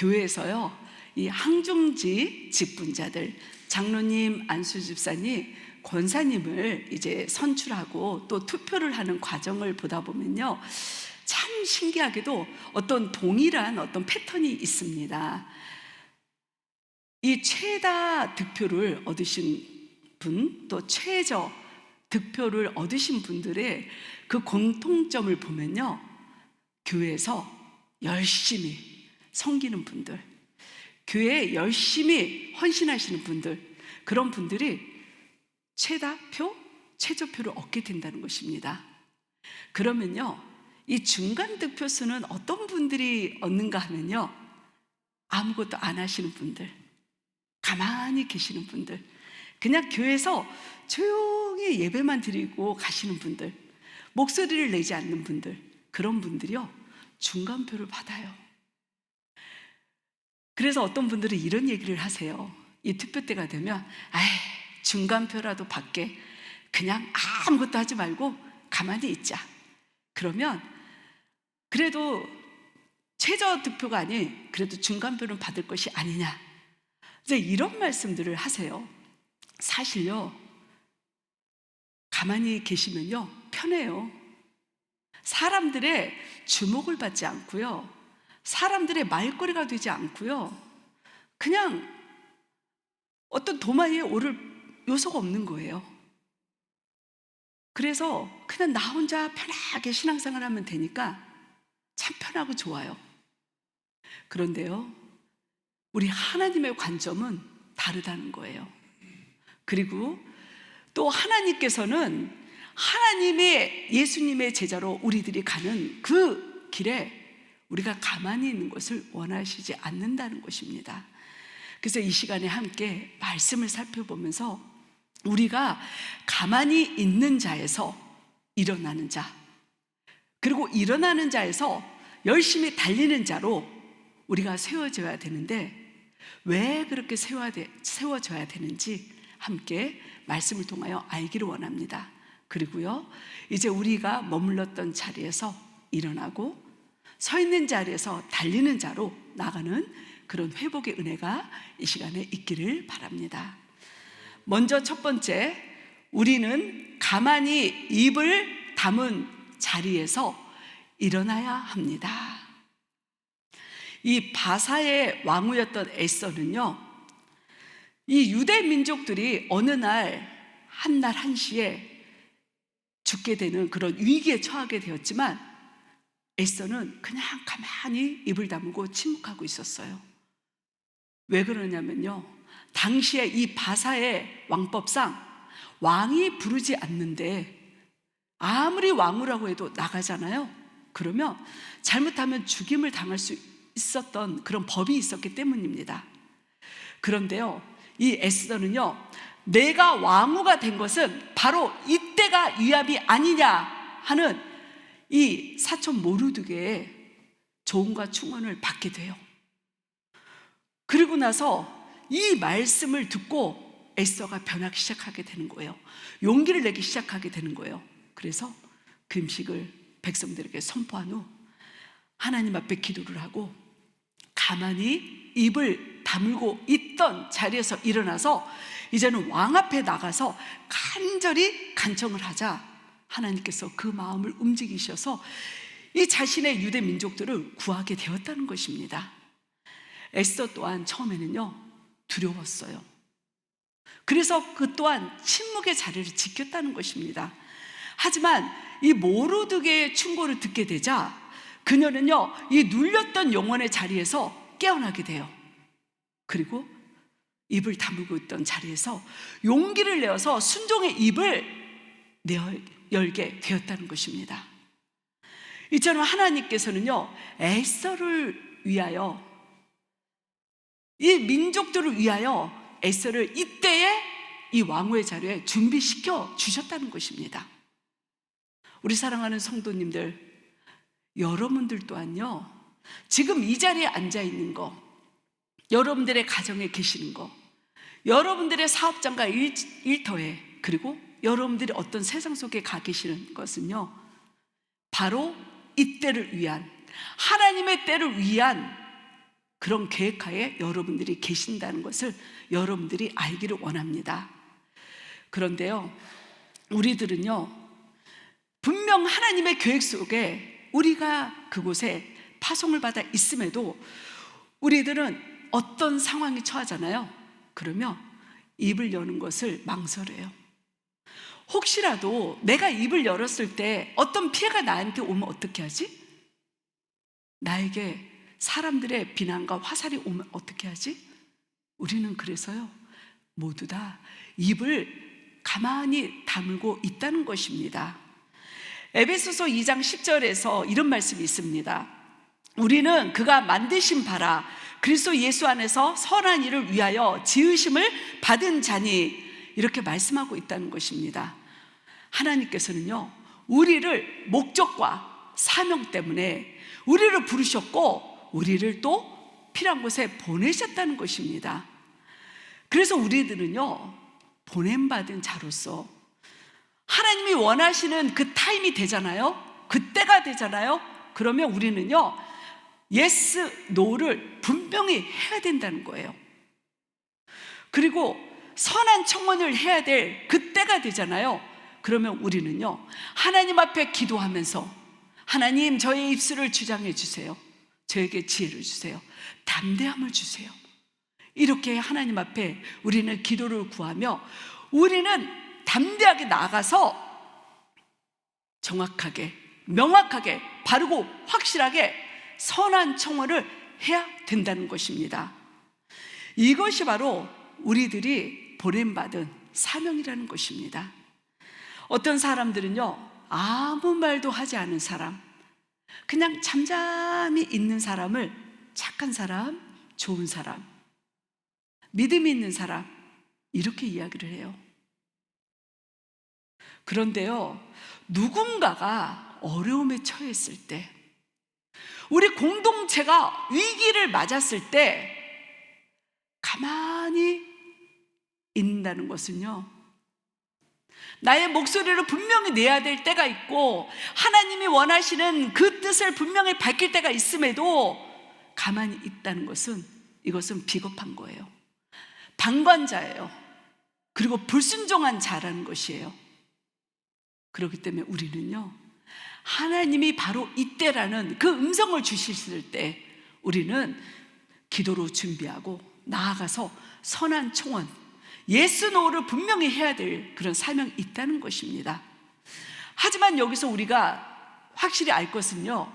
교회에서요, 이 항중지 직분자들, 장로님, 안수 집사님, 권사님을 이제 선출하고 또 투표를 하는 과정을 보다 보면요, 참 신기하게도 어떤 동일한 어떤 패턴이 있습니다. 이 최다 득표를 얻으신 분, 또 최저 득표를 얻으신 분들의 그 공통점을 보면요, 교회에서 열심히 섬기는 분들, 교회에 열심히 헌신하시는 분들, 그런 분들이 최다표, 최저표를 얻게 된다는 것입니다. 그러면요, 이 중간 득표수는 어떤 분들이 얻는가 하면요, 아무것도 안 하시는 분들, 가만히 계시는 분들, 그냥 교회에서 조용히 예배만 드리고 가시는 분들, 목소리를 내지 않는 분들, 그런 분들이요, 중간표를 받아요. 그래서 어떤 분들은 이런 얘기를 하세요. 이 투표 때가 되면 중간표라도 받게 그냥 아무것도 하지 말고 가만히 있자. 그러면 그래도 최저 득표가 아닌 그래도 중간표는 받을 것이 아니냐, 이제 이런 말씀들을 하세요. 사실요, 가만히 계시면요 편해요. 사람들의 주목을 받지 않고요, 사람들의 말거리가 되지 않고요, 그냥 어떤 도마 위에 오를 요소가 없는 거예요. 그래서 그냥 나 혼자 편하게 신앙생활 하면 되니까 참 편하고 좋아요. 그런데요, 우리 하나님의 관점은 다르다는 거예요. 그리고 또 하나님께서는 하나님의, 예수님의 제자로 우리들이 가는 그 길에 우리가 가만히 있는 것을 원하시지 않는다는 것입니다. 그래서 이 시간에 함께 말씀을 살펴보면서 우리가 가만히 있는 자에서 일어나는 자, 그리고 일어나는 자에서 열심히 달리는 자로 우리가 세워져야 되는데, 왜 그렇게 세워져야 되는지 함께 말씀을 통하여 알기를 원합니다. 그리고요, 이제 우리가 머물렀던 자리에서 일어나고 서 있는 자리에서 달리는 자로 나가는 그런 회복의 은혜가 이 시간에 있기를 바랍니다. 먼저 첫 번째, 우리는 가만히 입을 다문 자리에서 일어나야 합니다. 이 바사의 왕후였던 에스더는요, 이 유대 민족들이 어느 날 한날 한시에 죽게 되는 그런 위기에 처하게 되었지만 에스더는 그냥 가만히 입을 다물고 침묵하고 있었어요. 왜 그러냐면요, 당시에 이 바사의 왕법상 왕이 부르지 않는데 아무리 왕후라고 해도 나가잖아요. 그러면 잘못하면 죽임을 당할 수 있었던 그런 법이 있었기 때문입니다. 그런데요, 이 에스더는요, 내가 왕후가 된 것은 바로 이때가 위압이 아니냐 하는 이 사촌 모르드게의 조언과 충언을 받게 돼요. 그리고 나서 이 말씀을 듣고 에스더가 변하기 시작하게 되는 거예요. 용기를 내기 시작하게 되는 거예요. 그래서 금식을 백성들에게 선포한 후 하나님 앞에 기도를 하고 가만히 입을 다물고 있던 자리에서 일어나서 이제는 왕 앞에 나가서 간절히 간청을 하자 하나님께서 그 마음을 움직이셔서 이 자신의 유대 민족들을 구하게 되었다는 것입니다. 에스더 또한 처음에는요, 두려웠어요. 그래서 그 또한 침묵의 자리를 지켰다는 것입니다. 하지만 이 모르드게의 충고를 듣게 되자 그녀는요, 이 눌렸던 영혼의 자리에서 깨어나게 돼요. 그리고 입을 다물고 있던 자리에서 용기를 내어서 순종의 입을 열게 되었다는 것입니다. 이처럼 하나님께서는요, 에스더를 위하여, 이 민족들을 위하여 에스더를 이때에 이 왕후의 자리에 준비시켜 주셨다는 것입니다. 우리 사랑하는 성도님들, 여러분들 또한요, 지금 이 자리에 앉아 있는 거, 여러분들의 가정에 계시는 거, 여러분들의 사업장과 일터에, 그리고 여러분들이 어떤 세상 속에 가 계시는 것은요, 바로 이때를 위한, 하나님의 때를 위한 그런 계획하에 여러분들이 계신다는 것을 여러분들이 알기를 원합니다. 그런데요, 우리들은요, 분명 하나님의 계획 속에 우리가 그곳에 파송을 받아 있음에도 우리들은 어떤 상황에 처하잖아요. 그러면 입을 여는 것을 망설여요. 혹시라도 내가 입을 열었을 때 어떤 피해가 나한테 오면 어떻게 하지? 나에게 사람들의 비난과 화살이 오면 어떻게 하지? 우리는 그래서요, 모두 다 입을 가만히 다물고 있다는 것입니다. 에베소서 2장 10절에서 이런 말씀이 있습니다. 우리는 그가 만드신 바라 그리스도 예수 안에서 선한 일을 위하여 지으심을 받은 자니, 이렇게 말씀하고 있다는 것입니다. 하나님께서는요, 우리를 목적과 사명 때문에 우리를 부르셨고 우리를 또 필요한 곳에 보내셨다는 것입니다. 그래서 우리들은요, 보냄받은 자로서 하나님이 원하시는 그 타임이 되잖아요. 그때가 되잖아요. 그러면 우리는요, 예스, 노를 분명히 해야 된다는 거예요. 그리고 선한 청원을 해야 될 그때가 되잖아요. 그러면 우리는요, 하나님 앞에 기도하면서 하나님, 저의 입술을 주장해 주세요. 저에게 지혜를 주세요. 담대함을 주세요. 이렇게 하나님 앞에 우리는 기도를 구하며 우리는 담대하게 나아가서 정확하게, 명확하게, 바르고 확실하게 선한 청원을 해야 된다는 것입니다. 이것이 바로 우리들이 보냄받은 사명이라는 것입니다. 어떤 사람들은요, 아무 말도 하지 않은 사람, 그냥 잠잠히 있는 사람을 착한 사람, 좋은 사람, 믿음이 있는 사람, 이렇게 이야기를 해요. 그런데요, 누군가가 어려움에 처했을 때, 우리 공동체가 위기를 맞았을 때 가만히 있는다는 것은요, 나의 목소리를 분명히 내야 될 때가 있고 하나님이 원하시는 그 뜻을 분명히 밝힐 때가 있음에도 가만히 있다는 것은, 이것은 비겁한 거예요. 방관자예요. 그리고 불순종한 자라는 것이에요. 그렇기 때문에 우리는요, 하나님이 바로 이때라는 그 음성을 주실 때 우리는 기도로 준비하고 나아가서 선한 청원, 예스 노를 분명히 해야 될 그런 사명이 있다는 것입니다. 하지만 여기서 우리가 확실히 알 것은요,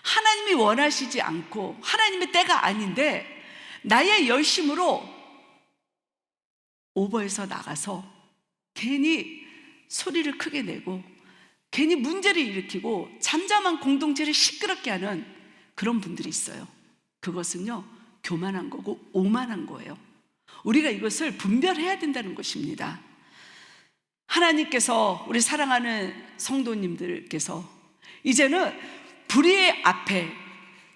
하나님이 원하시지 않고 하나님의 때가 아닌데 나의 열심으로 오버해서 나가서 괜히 소리를 크게 내고 괜히 문제를 일으키고 잠잠한 공동체를 시끄럽게 하는 그런 분들이 있어요. 그것은요, 교만한 거고 오만한 거예요. 우리가 이것을 분별해야 된다는 것입니다. 하나님께서, 우리 사랑하는 성도님들께서 이제는 불의의 앞에,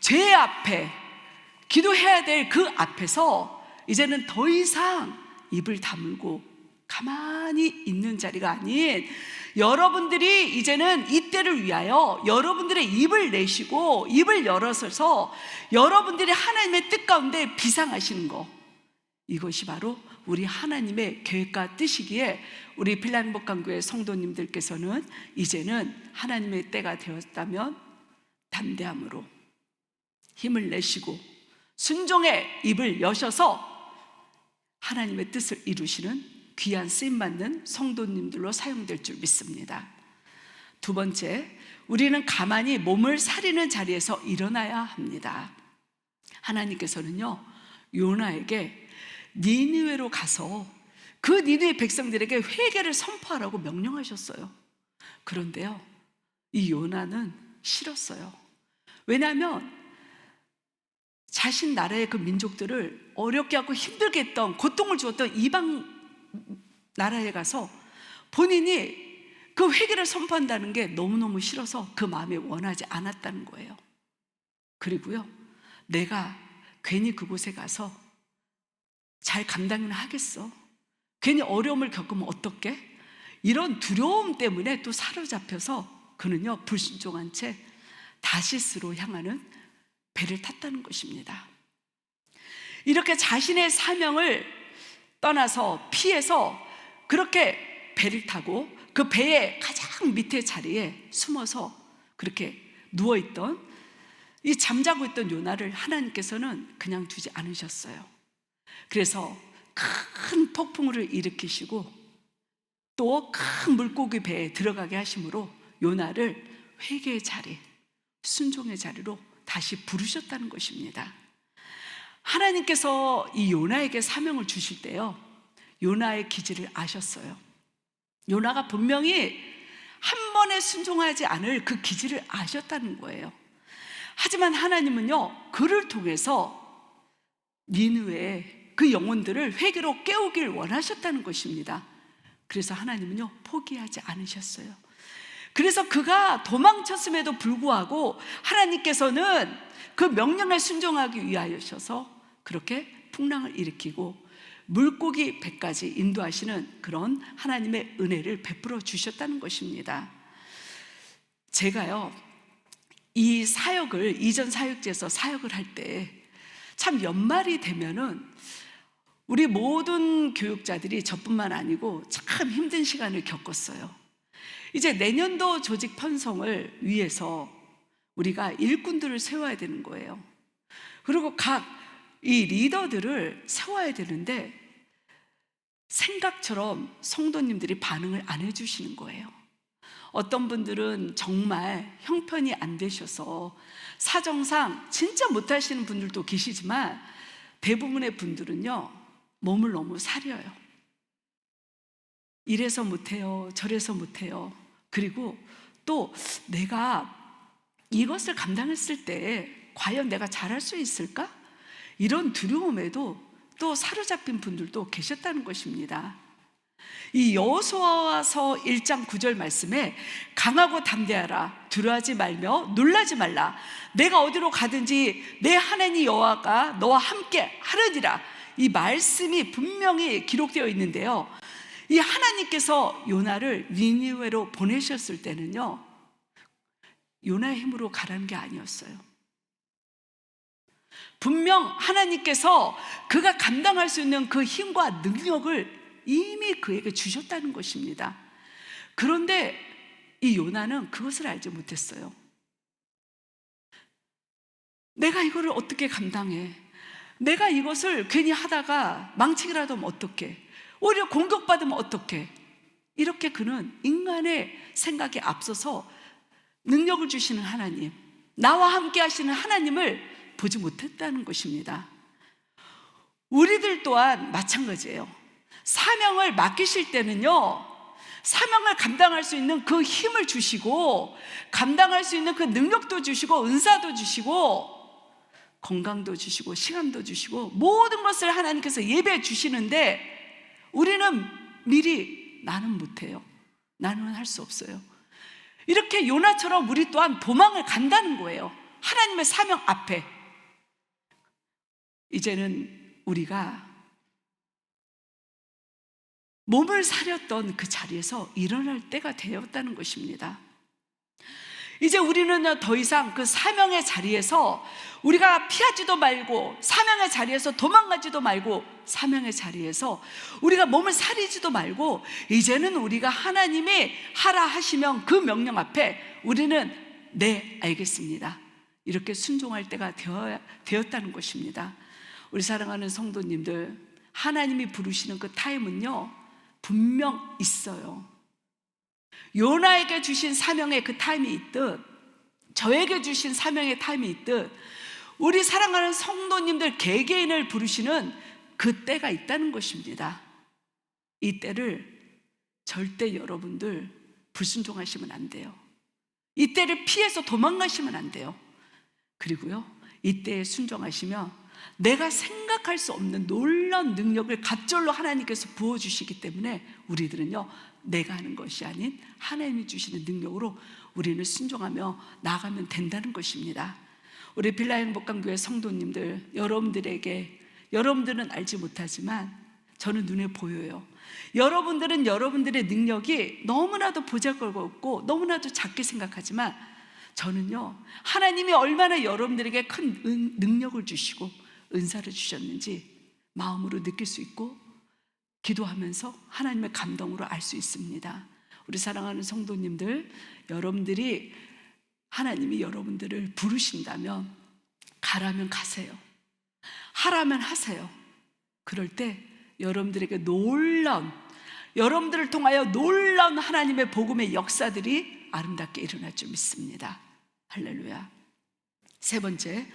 죄의 앞에, 기도해야 될 그 앞에서 이제는 더 이상 입을 다물고 가만히 있는 자리가 아닌, 여러분들이 이제는 이때를 위하여 여러분들의 입을 내시고 입을 열어서서 여러분들이 하나님의 뜻 가운데 비상하시는 거, 이것이 바로 우리 하나님의 계획과 뜻이기에 우리 빌라행복강교회 성도님들께서는 이제는 하나님의 때가 되었다면 담대함으로 힘을 내시고 순종의 입을 여셔서 하나님의 뜻을 이루시는 귀한 쓰임받는 성도님들로 사용될 줄 믿습니다. 두 번째, 우리는 가만히 몸을 사리는 자리에서 일어나야 합니다. 하나님께서는요, 요나에게 니느웨로 가서 그 니느웨 백성들에게 회개를 선포하라고 명령하셨어요. 그런데요, 이 요나는 싫었어요. 왜냐하면 자신 나라의 그 민족들을 어렵게 하고 힘들게 했던, 고통을 주었던 이방 나라에 가서 본인이 그 회개를 선포한다는 게 너무너무 싫어서 그 마음에 원하지 않았다는 거예요. 그리고요, 내가 괜히 그곳에 가서 잘 감당은 하겠어? 괜히 어려움을 겪으면 어떡해? 이런 두려움 때문에 또 사로잡혀서 그는요, 불순종한 채 다시스로 향하는 배를 탔다는 것입니다. 이렇게 자신의 사명을 떠나서 피해서 그렇게 배를 타고 그 배의 가장 밑에 자리에 숨어서 그렇게 누워있던, 이 잠자고 있던 요나를 하나님께서는 그냥 두지 않으셨어요. 그래서 큰 폭풍우를 일으키시고 또 큰 물고기 배에 들어가게 하심으로 요나를 회개의 자리, 순종의 자리로 다시 부르셨다는 것입니다. 하나님께서 이 요나에게 사명을 주실 때요, 요나의 기질을 아셨어요. 요나가 분명히 한 번에 순종하지 않을 그 기질을 아셨다는 거예요. 하지만 하나님은요, 그를 통해서 니느웨의 그 영혼들을 회개로 깨우길 원하셨다는 것입니다. 그래서 하나님은요, 포기하지 않으셨어요. 그래서 그가 도망쳤음에도 불구하고 하나님께서는 그 명령에 순종하기 위하여셔서 그렇게 풍랑을 일으키고 물고기 배까지 인도하시는 그런 하나님의 은혜를 베풀어 주셨다는 것입니다. 제가요, 이 사역을, 이전 사역지에서 사역을 할 때 참 연말이 되면은 우리 모든 교육자들이 저뿐만 아니고 참 힘든 시간을 겪었어요. 이제 내년도 조직 편성을 위해서 우리가 일꾼들을 세워야 되는 거예요. 그리고 각 이 리더들을 세워야 되는데 생각처럼 성도님들이 반응을 안 해주시는 거예요. 어떤 분들은 정말 형편이 안 되셔서 사정상 진짜 못하시는 분들도 계시지만 대부분의 분들은요, 몸을 너무 사려요. 이래서 못해요, 저래서 못해요. 그리고 또 내가 이것을 감당했을 때 과연 내가 잘할 수 있을까? 이런 두려움에도 또 사로잡힌 분들도 계셨다는 것입니다. 이 여호수아서 1장 9절 말씀에 강하고 담대하라, 두려워하지 말며 놀라지 말라, 내가 어디로 가든지 내 하나님 여호와가 너와 함께 하느니라, 이 말씀이 분명히 기록되어 있는데요, 이 하나님께서 요나를 니느웨로 보내셨을 때는요, 요나의 힘으로 가라는 게 아니었어요. 분명 하나님께서 그가 감당할 수 있는 그 힘과 능력을 이미 그에게 주셨다는 것입니다. 그런데 이 요나는 그것을 알지 못했어요. 내가 이거를 어떻게 감당해? 내가 이것을 괜히 하다가 망치기라도 하면 어떡해? 오히려 공격받으면 어떡해? 이렇게 그는 인간의 생각에 앞서서 능력을 주시는 하나님, 나와 함께 하시는 하나님을 보지 못했다는 것입니다. 우리들 또한 마찬가지예요. 사명을 맡기실 때는요, 사명을 감당할 수 있는 그 힘을 주시고, 감당할 수 있는 그 능력도 주시고, 은사도 주시고, 건강도 주시고, 시간도 주시고, 모든 것을 하나님께서 예배해 주시는데 우리는 미리 나는 못해요, 나는 할 수 없어요, 이렇게 요나처럼 우리 또한 도망을 간다는 거예요. 하나님의 사명 앞에. 이제는 우리가 몸을 사렸던 그 자리에서 일어날 때가 되었다는 것입니다. 이제 우리는 더 이상 그 사명의 자리에서 우리가 피하지도 말고, 사명의 자리에서 도망가지도 말고, 사명의 자리에서 우리가 몸을 사리지도 말고, 이제는 우리가 하나님이 하라 하시면 그 명령 앞에 우리는 네, 알겠습니다, 이렇게 순종할 때가 되었다는 것입니다. 우리 사랑하는 성도님들, 하나님이 부르시는 그 타임은요, 분명 있어요. 요나에게 주신 사명의 그 타임이 있듯, 저에게 주신 사명의 타임이 있듯, 우리 사랑하는 성도님들 개개인을 부르시는 그 때가 있다는 것입니다. 이 때를 절대 여러분들 불순종하시면 안 돼요. 이 때를 피해서 도망가시면 안 돼요. 그리고요, 이 때에 순종하시면 내가 생각할 수 없는 놀라운 능력을 갑절로 하나님께서 부어주시기 때문에 우리들은요, 내가 하는 것이 아닌 하나님이 주시는 능력으로 우리는 순종하며 나아가면 된다는 것입니다. 우리 빌라행복강교회 성도님들, 여러분들은 알지 못하지만 저는 눈에 보여요. 여러분들은 여러분들의 능력이 너무나도 보잘것없고 너무나도 작게 생각하지만 저는요, 하나님이 얼마나 여러분들에게 큰 능력을 주시고 은사를 주셨는지 마음으로 느낄 수 있고 기도하면서 하나님의 감동으로 알 수 있습니다. 우리 사랑하는 성도님들, 여러분들이 하나님이 여러분들을 부르신다면 가라면 가세요. 하라면 하세요. 그럴 때 여러분들에게 여러분들을 통하여 놀라운 하나님의 복음의 역사들이 아름답게 일어날 줄 믿습니다. 할렐루야. 세 번째,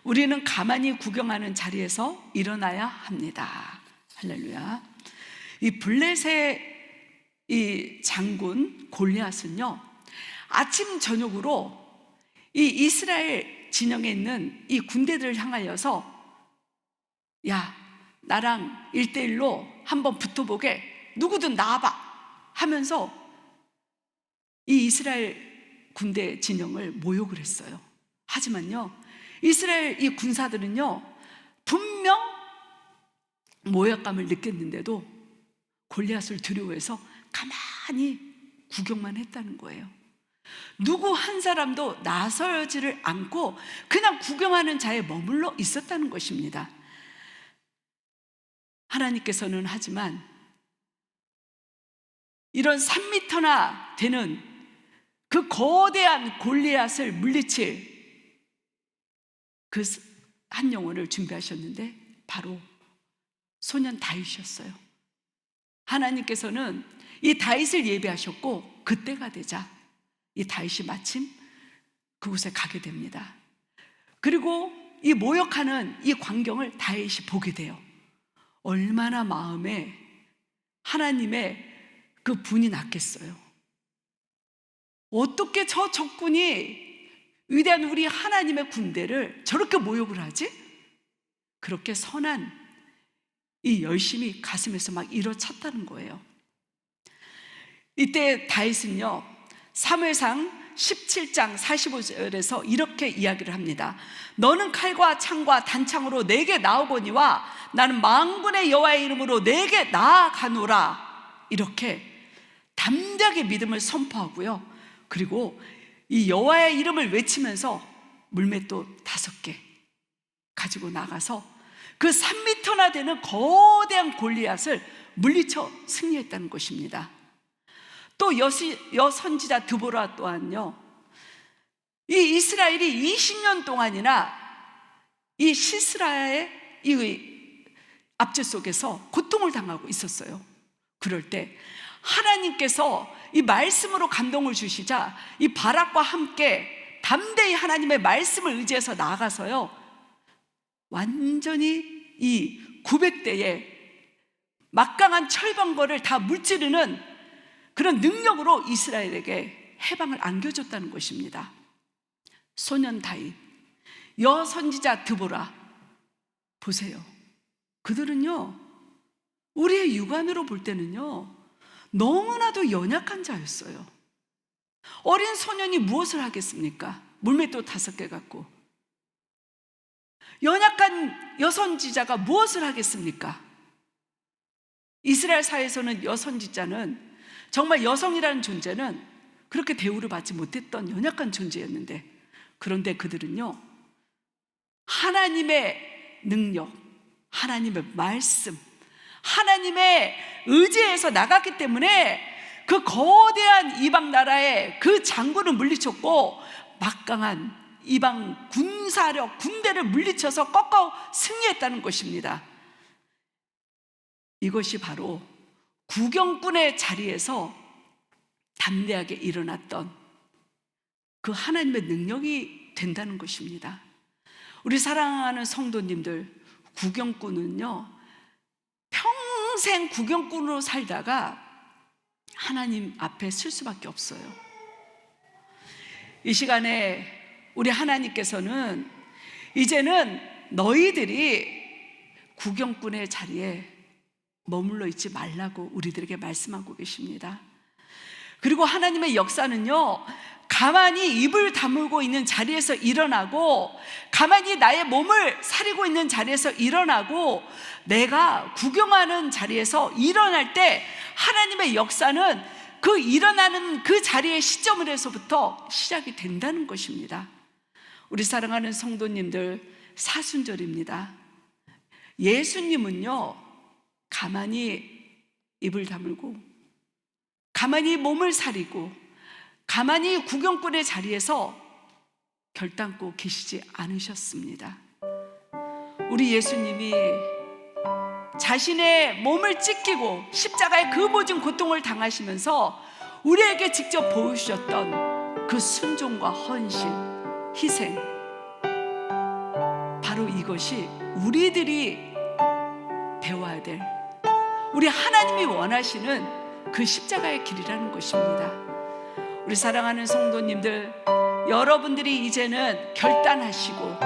우리는 가만히 구경하는 자리에서 일어나야 합니다. 할렐루야. 이 블레셋의 이 장군 골리앗은요, 아침 저녁으로 이 이스라엘 진영에 있는 이 군대들을 향하여서 야, 나랑 1대1로 한번 붙어보게, 누구든 나와봐 하면서 이 이스라엘 군대 진영을 모욕을 했어요. 하지만요, 이스라엘 이 군사들은요, 분명 모욕감을 느꼈는데도 골리앗을 두려워해서 가만히 구경만 했다는 거예요. 누구 한 사람도 나서지를 않고 그냥 구경하는 자에 머물러 있었다는 것입니다. 하나님께서는 하지만 이런 3m나 되는 그 거대한 골리앗을 물리칠 그 한 영혼을 준비하셨는데 바로 소년 다윗이었어요. 하나님께서는 이 다윗을 예비하셨고 그때가 되자 이 다윗이 마침 그곳에 가게 됩니다. 그리고 이 모욕하는 이 광경을 다윗이 보게 돼요. 얼마나 마음에 하나님의 그 분이 났겠어요. 어떻게 저 적군이 위대한 우리 하나님의 군대를 저렇게 모욕을 하지? 그렇게 선한 이 열심이 가슴에서 막 일어찼다는 거예요. 이때 다윗은요, 사무엘상 17장 45절에서 이렇게 이야기를 합니다. 너는 칼과 창과 단창으로 내게 나오거니와 나는 만군의 여호와의 이름으로 내게 나아가노라. 이렇게 담대하게 믿음을 선포하고요, 그리고 이 여호와의 이름을 외치면서 물맷돌 5개 가지고 나가서 그 3m나 되는 거대한 골리앗을 물리쳐 승리했다는 것입니다. 또 여선지자 드보라 또한요, 이 이스라엘이 20년 동안이나 이 시스라의 이 압제 속에서 고통을 당하고 있었어요. 그럴 때 하나님께서 이 말씀으로 감동을 주시자 이 바락과 함께 담대히 하나님의 말씀을 의지해서 나아가서요, 완전히 이 900대의 막강한 철병거를 다 물찌르는 그런 능력으로 이스라엘에게 해방을 안겨줬다는 것입니다. 소년 다윗, 여선지자 드보라, 보세요. 그들은요, 우리의 육안으로 볼 때는요, 너무나도 연약한 자였어요. 어린 소년이 무엇을 하겠습니까? 물맷돌 5개 갖고. 연약한 여선지자가 무엇을 하겠습니까? 이스라엘 사회에서는 여선지자는 정말 여성이라는 존재는 그렇게 대우를 받지 못했던 연약한 존재였는데, 그런데 그들은요, 하나님의 능력, 하나님의 말씀, 하나님의 의지에서 나갔기 때문에 그 거대한 이방 나라의 그 장군을 물리쳤고 막강한 이방 군사력, 군대를 물리쳐서 꺾어 승리했다는 것입니다. 이것이 바로 구경꾼의 자리에서 담대하게 일어났던 그 하나님의 능력이 된다는 것입니다. 우리 사랑하는 성도님들, 구경꾼은요, 평생 구경꾼으로 살다가 하나님 앞에 설 수밖에 없어요. 이 시간에 우리 하나님께서는 이제는 너희들이 구경꾼의 자리에 머물러 있지 말라고 우리들에게 말씀하고 계십니다. 그리고 하나님의 역사는요, 가만히 입을 다물고 있는 자리에서 일어나고, 가만히 나의 몸을 사리고 있는 자리에서 일어나고, 내가 구경하는 자리에서 일어날 때 하나님의 역사는 그 일어나는 그 자리의 시점에서부터 시작이 된다는 것입니다. 우리 사랑하는 성도님들, 사순절입니다. 예수님은요, 가만히 입을 다물고 가만히 몸을 사리고 가만히 구경꾼의 자리에서 결단코 계시지 않으셨습니다. 우리 예수님이 자신의 몸을 찢기고 십자가의 그 모든 고통을 당하시면서 우리에게 직접 보여주셨던 그 순종과 헌신, 희생, 바로 이것이 우리들이 배워야 될, 우리 하나님이 원하시는 그 십자가의 길이라는 것입니다. 우리 사랑하는 성도님들, 여러분들이 이제는 결단하시고,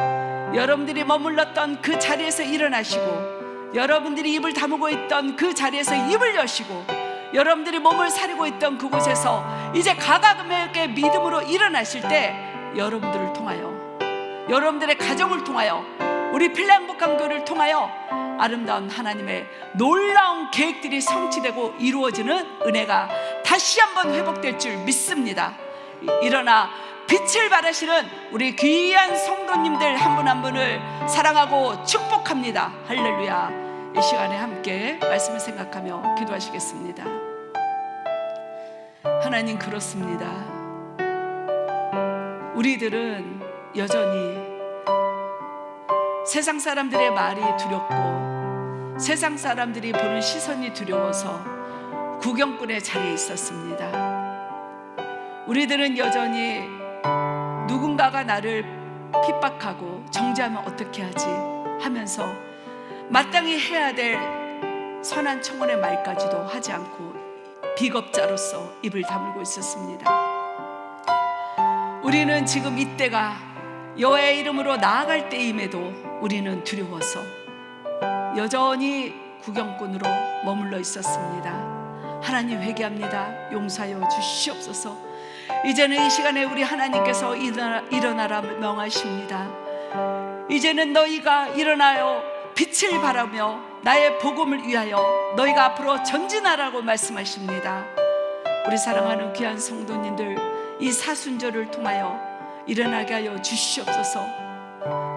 여러분들이 머물렀던 그 자리에서 일어나시고, 여러분들이 입을 다물고 있던 그 자리에서 입을 여시고, 여러분들이 몸을 사리고 있던 그곳에서 이제 가가금에게 믿음으로 일어나실 때, 여러분들을 통하여, 여러분들의 가정을 통하여, 우리 필랑복강교를 통하여 아름다운 하나님의 놀라운 계획들이 성취되고 이루어지는 은혜가 다시 한번 회복될 줄 믿습니다. 일어나 빛을 발하시는 우리 귀한 성도님들 한 분 한 분을 사랑하고 축복합니다. 할렐루야. 이 시간에 함께 말씀을 생각하며 기도하시겠습니다. 하나님, 그렇습니다. 우리들은 여전히 세상 사람들의 말이 두렵고 세상 사람들이 보는 시선이 두려워서 구경꾼의 자리에 있었습니다. 우리들은 여전히 누군가가 나를 핍박하고 정죄하면 어떻게 하지 하면서 마땅히 해야 될 선한 청혼의 말까지도 하지 않고 비겁자로서 입을 다물고 있었습니다. 우리는 지금 이때가 여호와의 이름으로 나아갈 때임에도 우리는 두려워서 여전히 구경꾼으로 머물러 있었습니다. 하나님, 회개합니다. 용서하여 주시옵소서. 이제는 이 시간에 우리 하나님께서 일어나라 명하십니다. 이제는 너희가 일어나요 빛을 발하며 나의 복음을 위하여 너희가 앞으로 전진하라고 말씀하십니다. 우리 사랑하는 귀한 성도님들, 이 사순절을 통하여 일어나게 하여 주시옵소서.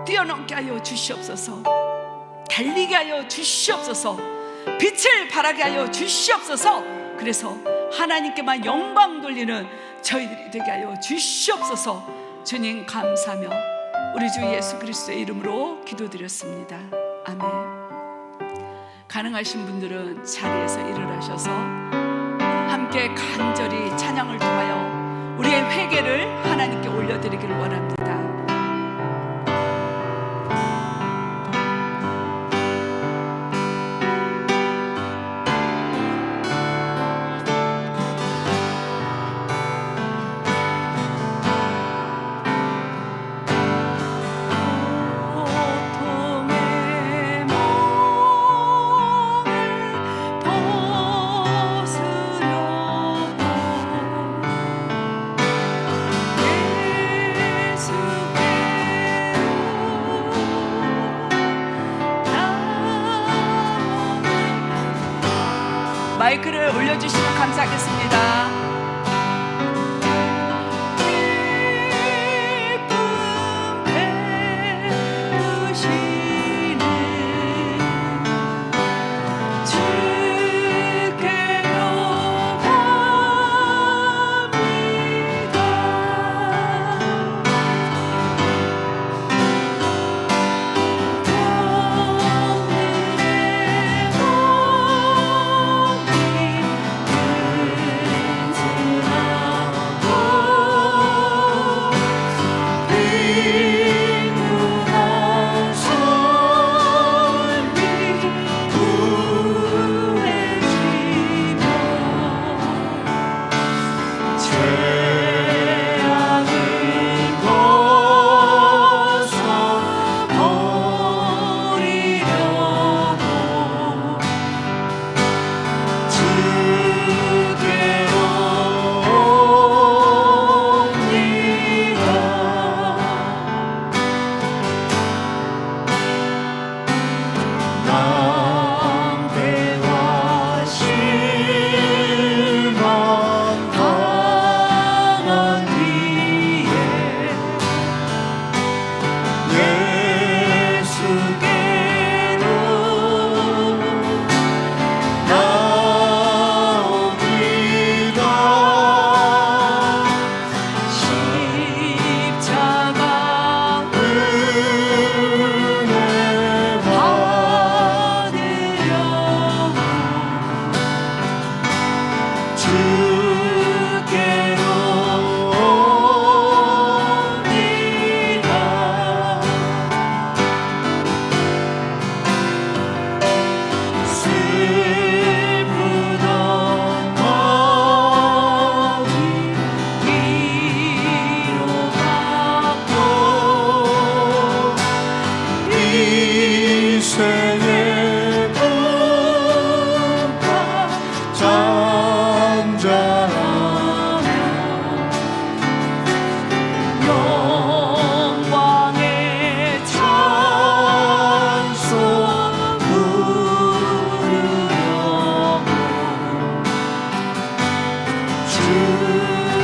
뛰어넘게 하여 주시옵소서. 달리게 하여 주시옵소서. 빛을 발하게 하여 주시옵소서. 그래서 하나님께만 영광 돌리는 저희들이 되게 하여 주시옵소서. 주님, 감사하며 우리 주 예수 그리스도의 이름으로 기도드렸습니다. 아멘. 가능하신 분들은 자리에서 일어나셔서 함께 간절히 찬양을 통하여 우리의 회개를 하나님께 올려드리기를 원합니다. 마이크를 올려주시면 감사하겠습니다. 인생의 풍파 잔잔하며 영광의 찬송 부르며 주께로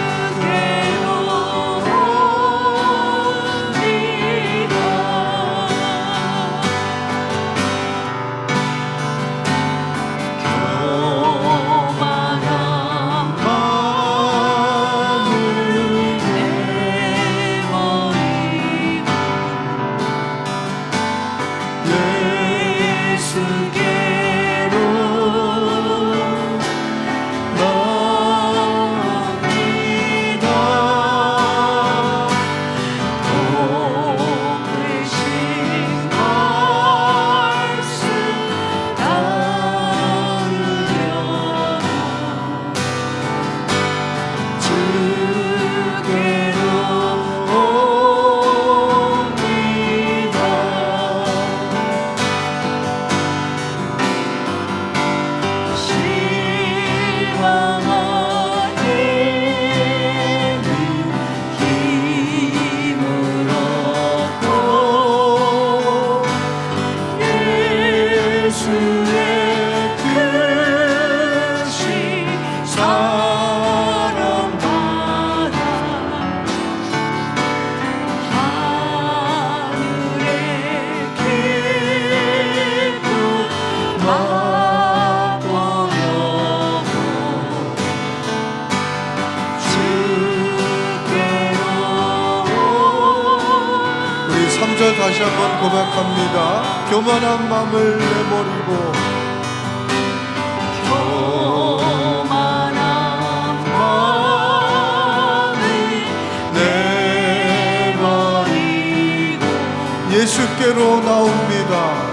옵니다. 교만한 마음을 내버리고 예수께로 나옵니다. 복되신 말씀 따르려 주께로 옵니다. 실망한 힘을 얻고 예수의 크신 사랑받아 하늘의 기쁨 맛보려고 주께로 우리 3절 다시 한번 고백합니다. 교만한 마음을 내버리고 교만한 마음을 내버리고 내버리고 예수께로 나옵니다.